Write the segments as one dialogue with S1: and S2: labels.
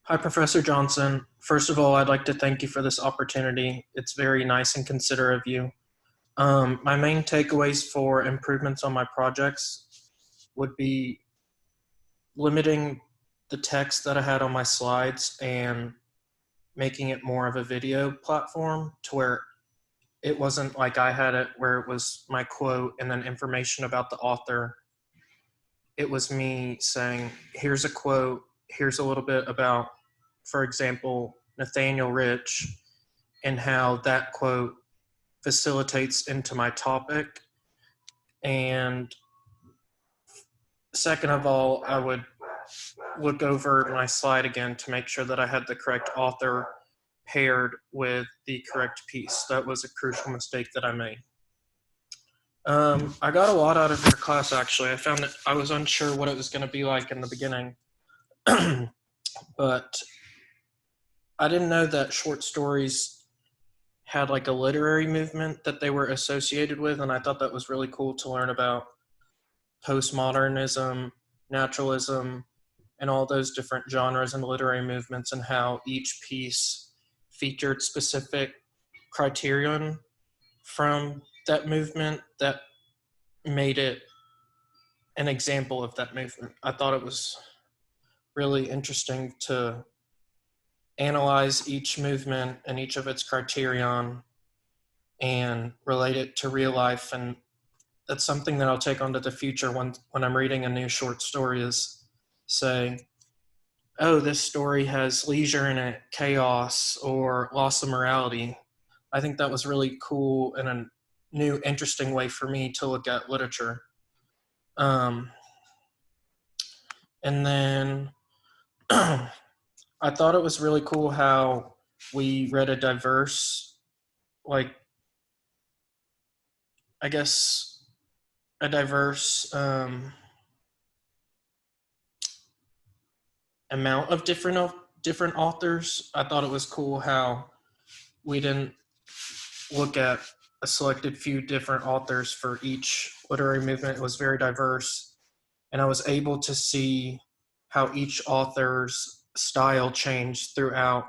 S1: Hi, Professor Johnson. First of all, I'd like to thank you for this opportunity. It's very nice and considerate of you. My main takeaways for improvements on my projects would be limiting the text that I had on my slides and making it more of a video platform to where it wasn't like I had it where it was my quote and then information about the author. It was me saying, here's a quote, here's a little bit about, for example, Nathaniel Rich and how that quote facilitates into my topic. And second of all, I would look over my slide again to make sure that I had the correct author paired with the correct piece. That was a crucial mistake that I made. I got a lot out of your class, actually. I found that I was unsure what it was going to be like in the beginning, but I didn't know that short stories had like a literary movement that they were associated with, and I thought that was really cool to learn about postmodernism, naturalism, and all those different genres and literary movements, and how each piece featured specific criterion from that movement that made it an example of that movement. I thought it was really interesting to analyze each movement and each of its criterion and relate it to real life. And that's something that I'll take on to the future when I'm reading a new short story is say, oh, this story has leisure in it, chaos, or loss of morality. I think that was really cool and a new, interesting way for me to look at literature. And then I thought it was really cool how we read a diverse, like, I guess, a diverse amount of different authors. I thought it was cool how we didn't look at a selected few different authors for each literary movement. It was very diverse, and I was able to see how each author's style changed throughout,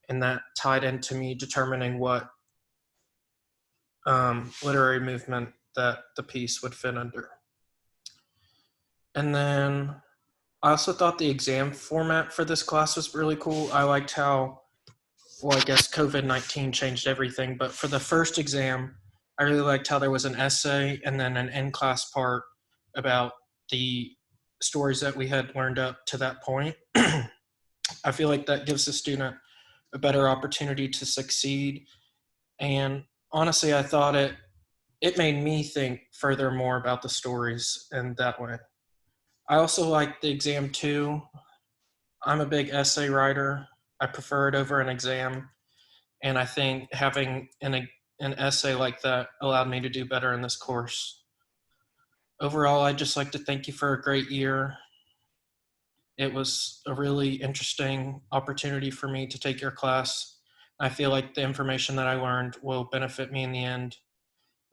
S1: and that tied into me determining what literary movement that the piece would fit under. And then I also thought the exam format for this class was really cool. I liked how, well, I guess COVID-19 changed everything, but for the first exam, I really liked how there was an essay and then an in-class part about the stories that we had learned up to that point. I feel like that gives the student a better opportunity to succeed. And honestly, I thought it made me think further more about the stories in that way. I also like the exam too. I'm a big essay writer. I prefer it over an exam. And I think having an essay like that allowed me to do better in this course. Overall, I'd just like to thank you for a great year. It was a really interesting opportunity for me to take your class. I feel like the information that I learned will benefit me in the end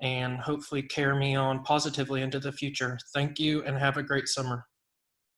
S1: and hopefully carry me on positively into the future. Thank you and have a great summer.